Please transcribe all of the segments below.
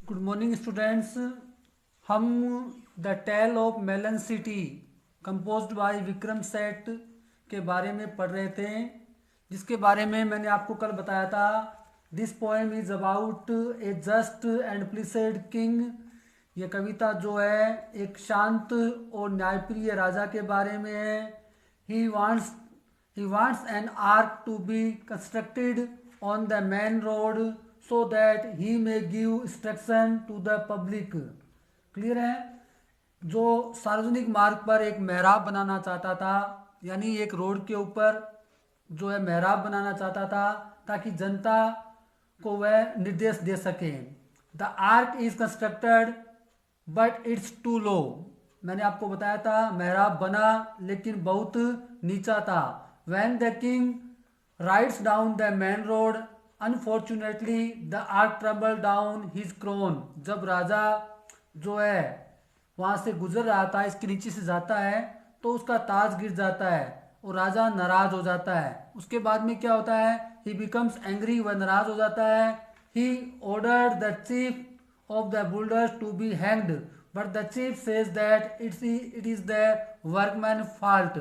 Good morning students. हम the tale of melon city composed by Vikram Seth के बारे में पढ़ रहे थे, जिसके बारे में मैंने आपको कल बताया था। This poem is about a just and placid king. ये कविता जो है एक शांत और न्यायप्रिय राजा के बारे में है। He wants He wants an ark to be constructed on the main road so that he may give instruction to the public. Clear है? जो सार्वजनिक मार्ग पर एक मेहराब बनाना चाहता था, यानी एक रोड के ऊपर जो है मेहराब बनाना चाहता था ताकि जनता को वह निर्देश दे सके। The arch is constructed but it's too low. मैंने आपको बताया था मेहराब बना लेकिन बहुत नीचा था। When the king rides down the main road, unfortunately the ark tumbled down his crown. जब राजा जो है वहां से गुजर रहा था, इसके नीचे से जाता है तो उसका ताज गिर जाता है और राजा नाराज हो जाता है। उसके बाद में क्या होता है? He becomes angry, वह नाराज हो जाता है। He ordered the chief of the builders to be hanged, but the chief says that it is the workman's fault.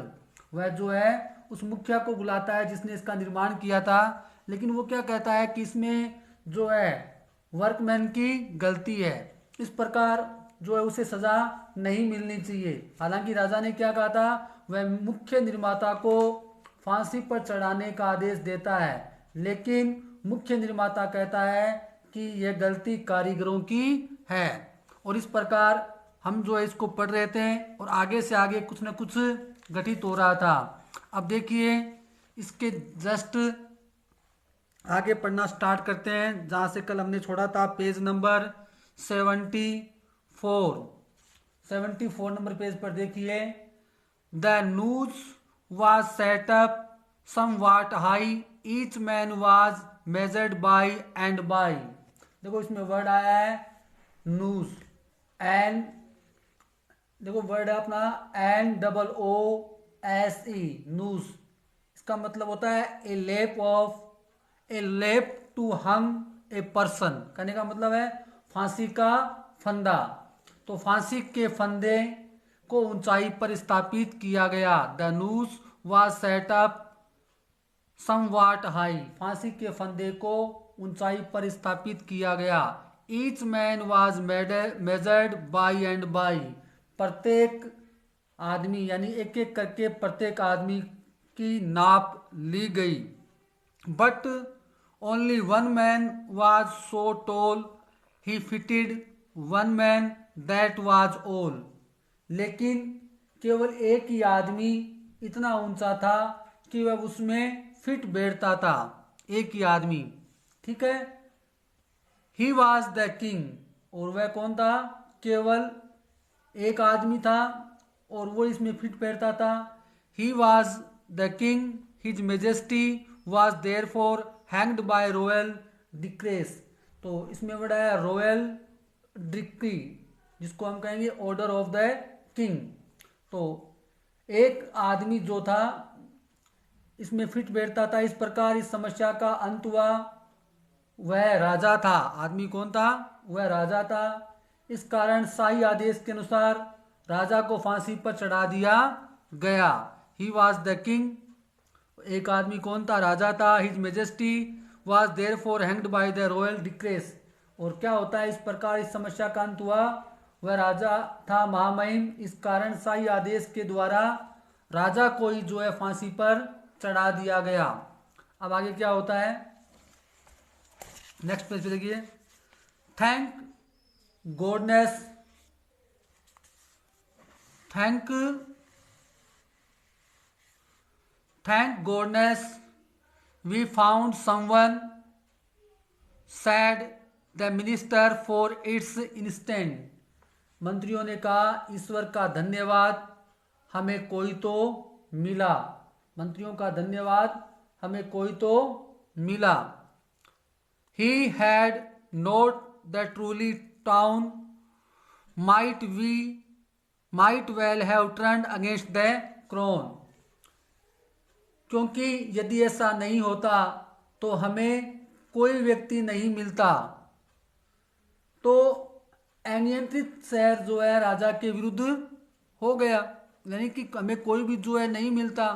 वह जो है उस मुखिया को बुलाता है जिसने इसका निर्माण किया था, लेकिन वो क्या कहता है कि इसमें जो है वर्कमैन की गलती है। इस प्रकार जो है उसे सजा नहीं मिलनी चाहिए। हालांकि राजा ने क्या कहा था? वह मुख्य निर्माता को फांसी पर चढ़ाने का आदेश देता है, लेकिन मुख्य निर्माता कहता है कि यह गलती कारीगरों की है। और इस प्रकार हम जो है इसको पढ़ रहे थे और आगे से आगे कुछ न कुछ घटित हो रहा था। अब देखिए इसके जस्ट आगे पढ़ना स्टार्ट करते हैं जहां से कल हमने छोड़ा था। पेज नंबर 74 नंबर पेज पर देखिए। The news was set up somewhat high, each man was measured by and by. देखो इसमें वर्ड आया है न्यूज, एंड देखो वर्ड है अपना NOOSE, नूस। इसका मतलब होता है ए लेप टू हंग ए पर्सन। कहने का मतलब है फांसी का फंदा। तो फांसी के फंदे को ऊंचाई पर स्थापित किया गया। The noose was set up somewhat high, फांसी के फंदे को ऊंचाई पर स्थापित किया गया। Each man was measured by and by, प्रत्येक आदमी यानी एक एक करके प्रत्येक आदमी की नाप ली गई। But only one man was so toll he fitted one man that was all. लेकिन केवल एक ही आदमी इतना ऊंचा था कि वह उसमें फिट बैठता था, एक ही आदमी। ठीक है। ही वॉज द किंग, और वह कौन था? केवल एक आदमी था और वो इसमें फिट बैठता था। He was the king, his majesty was there for hanged by royal decrees. तो इसमें बड़ा है रॉयल डिक्री, जिसको हम कहेंगे ऑर्डर ऑफ द किंग। तो एक आदमी जो था इसमें फिट बैठता था। इस प्रकार इस समस्या का अंत हुआ। वह राजा था। आदमी कौन था? वह राजा था। इस कारण शाही आदेश के अनुसार राजा को फांसी पर चढ़ा दिया गया। ही वॉज द किंग, एक आदमी कौन था? राजा था। His majesty was there for hanged by the royal decrees. और क्या होता है? इस प्रकार इस समस्या का अंत हुआ। वह राजा था महामहिम, इस कारण शाही आदेश के द्वारा राजा को ही जो है फांसी पर चढ़ा दिया गया। अब आगे क्या होता है? नेक्स्ट पेज पे देखिए। Thank goodness, thank goodness we found someone, said the minister for its instant. मंत्रियों ने कहा ईश्वर का धन्यवाद, हमें कोई तो मिला। मंत्रियों का धन्यवाद, हमें कोई तो मिला। He had not the truly town might well have turned against the crown। क्योंकि यदि ऐसा नहीं होता तो हमें कोई व्यक्ति नहीं मिलता तो अनियंत्रित शहर जो है राजा के विरुद्ध हो गया, यानी कि हमें कोई भी जो है नहीं मिलता।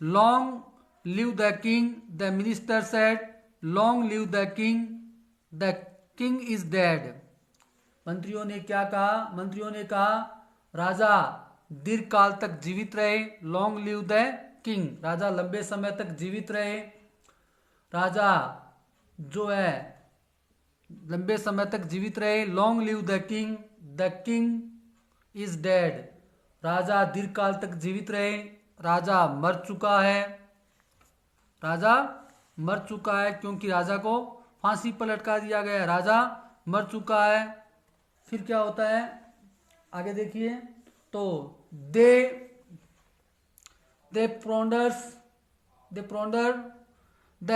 Long live the king, the minister said, long live the king is dead. मंत्रियों ने क्या कहा? मंत्रियों ने कहा राजा दीर्घ काल तक जीवित रहे। लॉन्ग लिव द किंग, राजा लंबे समय तक जीवित रहे। राजा जो है लंबे समय तक जीवित रहे। Long live the king is dead, राजा दीर्घ काल तक जीवित रहे। राजा मर चुका है, राजा मर चुका है, क्योंकि राजा को फांसी पर लटका दिया गया। राजा मर चुका है। फिर क्या होता है आगे देखिए, तो they pondered the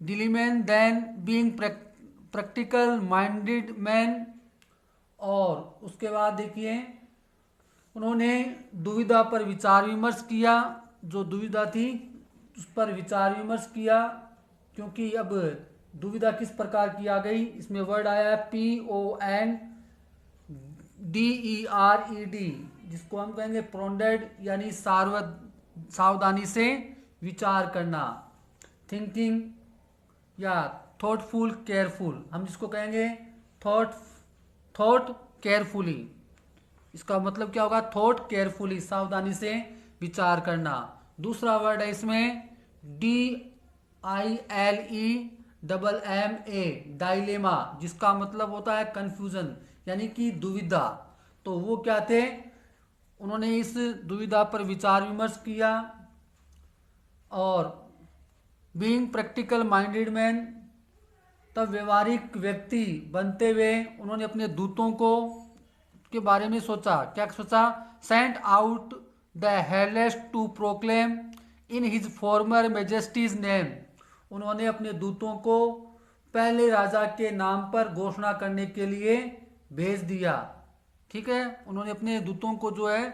dilemma then being practical minded man. और उसके बाद देखिए उन्होंने दुविधा पर विचार विमर्श किया। जो दुविधा थी उस पर विचार विमर्श किया, क्योंकि अब दुविधा किस प्रकार की आ गई, इसमें वर्ड आया है PONDERED, जिसको हम कहेंगे प्रोंडेड, यानी सावधानी से विचार करना। थिंकिंग या थॉटफुल केयरफुल, हम जिसको कहेंगे थॉट केयरफुली, इसका मतलब क्या होगा? थॉट केयरफुली, सावधानी से विचार करना। दूसरा वर्ड है इसमें DILEMMA, डायलेमा, जिसका मतलब होता है कंफ्यूजन, यानी कि दुविधा। तो वो क्या थे? उन्होंने इस दुविधा पर विचार विमर्श किया। और बीइंग प्रैक्टिकल माइंडेड मैन, तब व्यवहारिक व्यक्ति बनते हुए उन्होंने अपने दूतों को के बारे में सोचा। क्या सोचा? सेंट आउट द हेलेस्ट to proclaim in his former majesty's name. उन्होंने अपने दूतों को पहले राजा के नाम पर घोषणा करने के लिए भेज दिया। ठीक है, उन्होंने अपने दूतों को जो है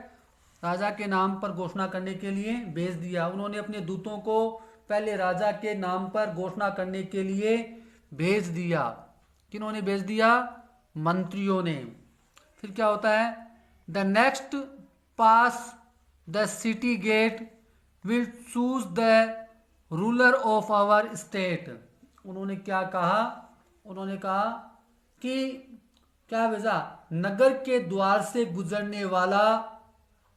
राजा के नाम पर घोषणा करने के लिए भेज दिया। उन्होंने अपने दूतों को पहले राजा के नाम पर घोषणा करने के लिए भेज दिया। किन्होंने भेज दिया? मंत्रियों ने। फिर क्या होता है? The next pass the city gate will choose the ruler of our state. उन्होंने क्या कहा? उन्होंने कहा कि क्या भेजा? नगर के द्वार से गुजरने वाला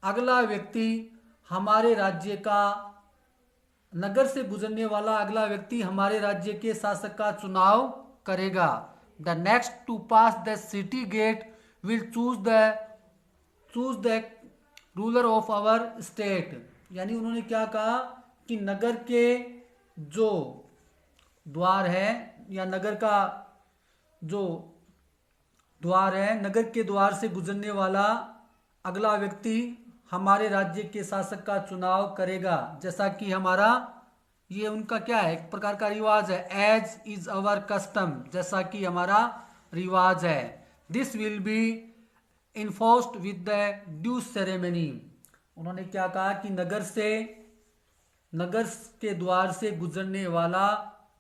अगला व्यक्ति हमारे राज्य का, नगर से गुजरने वाला अगला व्यक्ति हमारे राज्य के शासक का चुनाव करेगा। The next to pass the city gate will choose the ruler of our state. यानी उन्होंने क्या कहा कि नगर के जो द्वार है, या नगर का जो द्वार है, नगर के द्वार से गुजरने वाला अगला व्यक्ति हमारे राज्य के शासक का चुनाव करेगा। जैसा कि हमारा ये उनका क्या है, एक प्रकार का रिवाज है, एज इज अवर कस्टम, जैसा कि हमारा रिवाज है। This will be enforced with the due ceremony. उन्होंने क्या कहा कि नगर के द्वार से गुजरने वाला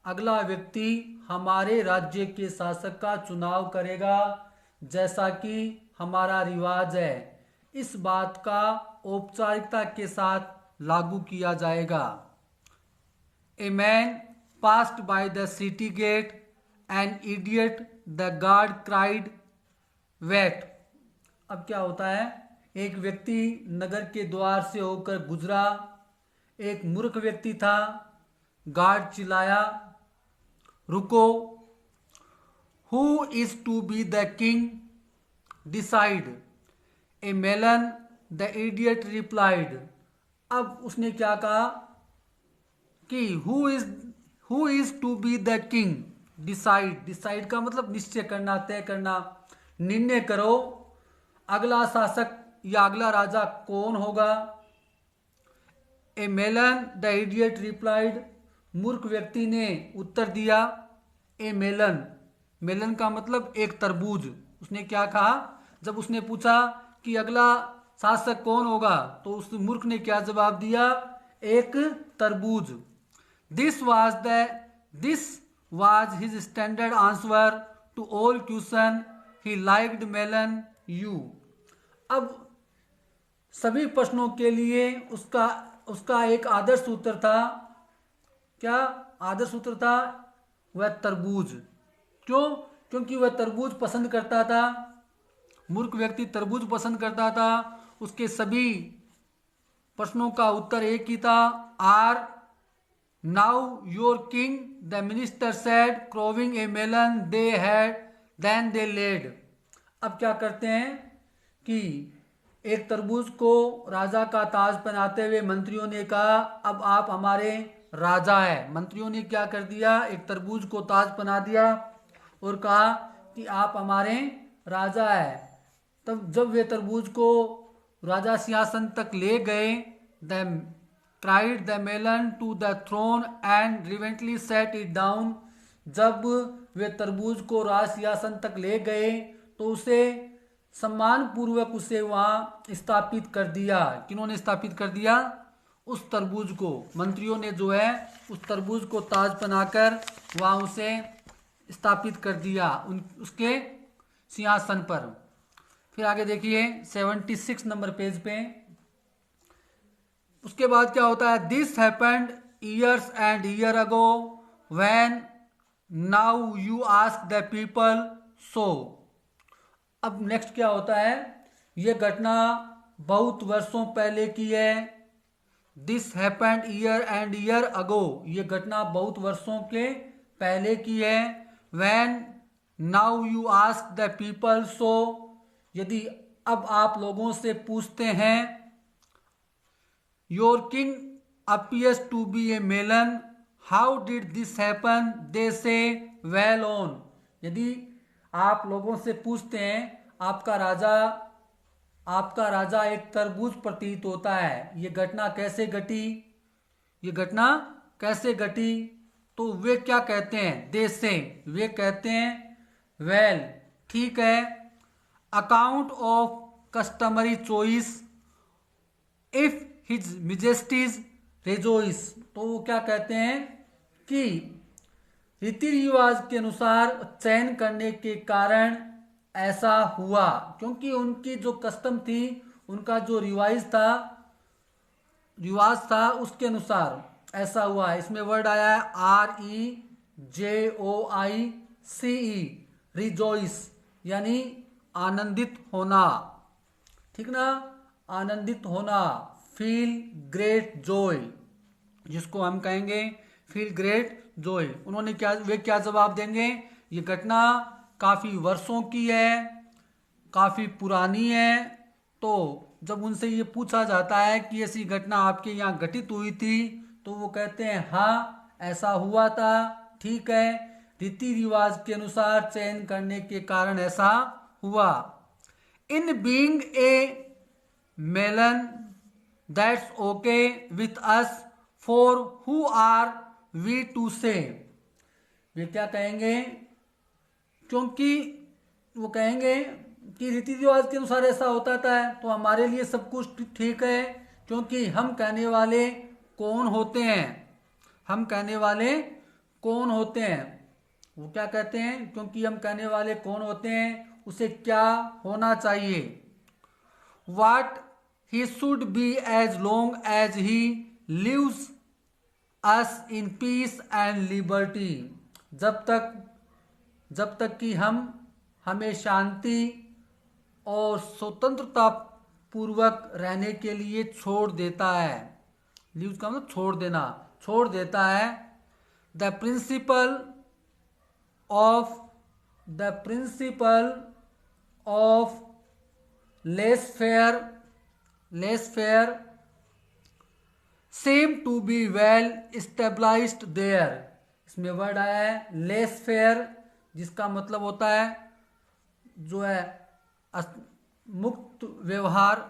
अगला व्यक्ति हमारे राज्य के शासक का चुनाव करेगा, जैसा कि हमारा रिवाज है। इस बात का औपचारिकता के साथ लागू किया जाएगा। A man passed by the city gate, an idiot, the guard cried wait. अब क्या होता है? एक व्यक्ति नगर के द्वार से होकर गुजरा, एक मूर्ख व्यक्ति था, गार्ड चिल्लाया रुको। Who is to be the king? Decide. A melon, the idiot replied. अब उसने क्या कहा कि who is to be the king? Decide. Decide का मतलब निश्चय करना, तय करना, निर्णय करो अगला शासक या अगला राजा कौन होगा। ए मेलन, द इडियट रिप्लाइड। मूर्ख व्यक्ति ने उत्तर दिया। ए मेलन, मेलन का मतलब एक तरबूज। उसने क्या कहा? जब उसने पूछा कि अगला शासक कौन होगा, तो उस मूर्ख ने क्या जवाब दिया? एक तरबूज। This was his standard answer to all question. He liked melon. You. अब सभी प्रश्नों के लिए उसका उसका एक आदर्श उत्तर था। क्या आदर्श उत्तर था? वह तरबूज। क्यों? क्योंकि वह तरबूज पसंद करता था। मूर्ख व्यक्ति तरबूज पसंद करता था। उसके सभी प्रश्नों का उत्तर एक ही था, are now your king the minister said crowning a melon they had then they led. अब क्या करते हैं कि एक तरबूज को राजा का ताज पहनाते हुए मंत्रियों ने कहा, अब आप हमारे राजा है। मंत्रियों ने क्या कर दिया? एक तरबूज को ताज पहना दिया और कहा कि आप हमारे राजा है। तब जब वे तरबूज को राजा सिंहासन तक ले गए, they trod the melon to the throne and reverently set it down. जब वे तरबूज को राज सिंहासन तक ले गए तो उसे सम्मान पूर्वक उसे वहां स्थापित कर दिया। किन्होंने स्थापित कर दिया? उस तरबूज को। मंत्रियों ने जो है उस तरबूज को ताज बनाकर वहां उसे स्थापित कर दिया उसके सिंहासन पर। फिर आगे देखिए 76 नंबर पेज पे। उसके बाद क्या होता है? This happened years and year ago when now you ask the people सो। अब नेक्स्ट क्या होता है? यह घटना बहुत वर्षों पहले की है। This happened year and year ago, ये घटना बहुत वर्षों के पहले की है। When now you ask the people so, यदि अब आप लोगों से पूछते हैं, your king appears to be a melon, how did this happen, they say well on. यदि आप लोगों से पूछते हैं आपका राजा एक तरबूज प्रतीत होता है, ये घटना कैसे घटी, ये घटना कैसे घटी, तो वे क्या कहते हैं? दे से, वे कहते हैं वेल, ठीक है, account of customary choice if his majesty's rejoice. तो वो क्या कहते हैं कि रीति रिवाज के अनुसार चयन करने के कारण ऐसा हुआ, क्योंकि उनकी जो कस्टम थी, उनका जो रिवाज था उसके अनुसार ऐसा हुआ। इसमें वर्ड आया है REJOICE, रिजॉइस, यानी आनंदित होना। ठीक ना? आनंदित होना, फील ग्रेट जॉय, जिसको हम कहेंगे फील ग्रेट जॉय। वे क्या जवाब देंगे? ये घटना काफी वर्षों की है, काफी पुरानी है। तो जब उनसे ये पूछा जाता है कि ऐसी घटना आपके यहाँ घटित हुई थी, तो वो कहते हैं हाँ ऐसा हुआ था, ठीक है, रीति रिवाज के अनुसार चयन करने के कारण ऐसा हुआ। In being a melon that's okay with us, for who are we to say. वे क्या कहेंगे? क्योंकि वो कहेंगे कि रीति रिवाज के अनुसार ऐसा होता था, तो हमारे लिए सब कुछ ठीक है, क्योंकि हम कहने वाले कौन होते हैं, हम कहने वाले कौन होते हैं। वो क्या कहते हैं? क्योंकि हम कहने वाले कौन होते हैं, उसे क्या होना चाहिए। What he should be as long as he lives us in peace and liberty। जब तक कि हमें शांति और स्वतंत्रता पूर्वक रहने के लिए छोड़ देता है। लीव्स का मतलब छोड़ देना, छोड़ देता है। The principle of laissez faire seem to be well stabilised there. इसमें वर्ड आया है लेस फेयर, जिसका मतलब होता है जो है मुक्त व्यवहार,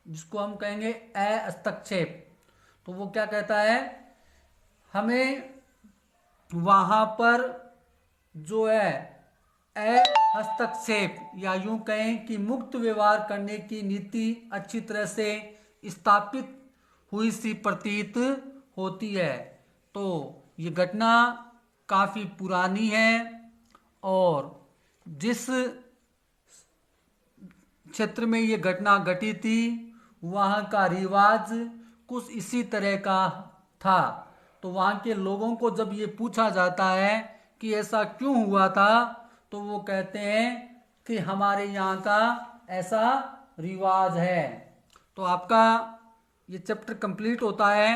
जिसको हम कहेंगे हस्तक्षेप। तो वो क्या कहता है? हमें वहां पर जो है हस्तक्षेप, या यूं कहें कि मुक्त व्यवहार करने की नीति अच्छी तरह से स्थापित हुई सी प्रतीत होती है। तो ये घटना काफ़ी पुरानी है और जिस क्षेत्र में ये घटना घटी थी वहाँ का रिवाज कुछ इसी तरह का था। तो वहाँ के लोगों को जब ये पूछा जाता है कि ऐसा क्यों हुआ था, तो वो कहते हैं कि हमारे यहाँ का ऐसा रिवाज है। तो आपका ये चैप्टर कंप्लीट होता है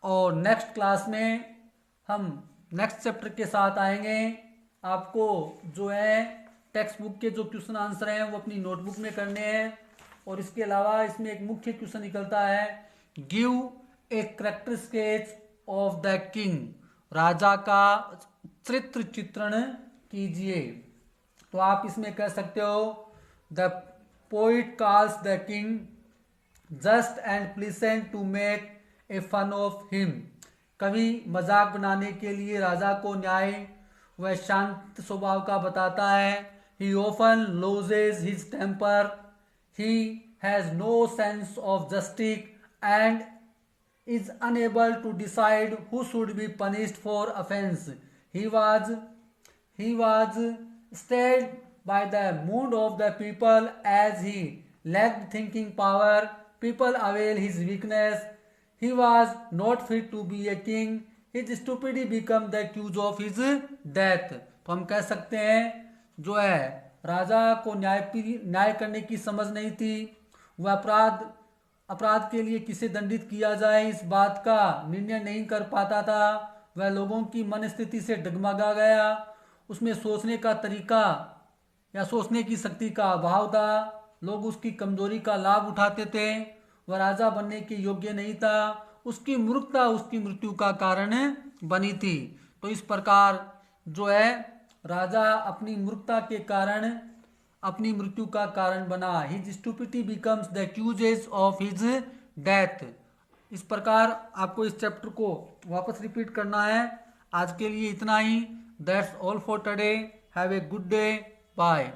और नेक्स्ट क्लास में हम नेक्स्ट चैप्टर के साथ आएंगे। आपको जो है टेक्स्ट बुक के जो क्वेश्चन आंसर हैं वो अपनी नोटबुक में करने हैं और इसके अलावा इसमें एक मुख्य क्वेश्चन निकलता है, give a character sketch of the king, राजा का चरित्र चित्रण कीजिए। तो आप इसमें कह सकते हो, the poet calls the king just and pleasant to make a fun of him. कवि मजाक बनाने के लिए राजा को न्याय व शांत स्वभाव का बताता है। He often loses his temper, he has no sense of justice and is unable to decide who should be punished for offense. He was stirred by the mood of the people as he lacked thinking power. People avail his weakness. He was not fit to be a king. His stupidity became the cause of his death. तो हम कह सकते हैं जो है राजा को न्याय करने की समझ नहीं थी, वह अपराध के लिए किसे दंडित किया जाए इस बात का निर्णय नहीं कर पाता था। वह लोगों की मन स्थिति से डगमगा गया, उसमें सोचने का तरीका या सोचने की शक्ति का अभाव था। लोग उसकी कमजोरी का लाभ उठाते थे। वह राजा बनने के योग्य नहीं था। उसकी मूर्खता उसकी मृत्यु का कारण बनी थी। तो इस प्रकार जो है राजा अपनी मूर्खता के कारण अपनी मृत्यु का कारण बना। His stupidity becomes the causes of his death. इस प्रकार आपको इस चैप्टर को वापस रिपीट करना है। आज के लिए इतना ही। That's all for today. Have a good day. Bye.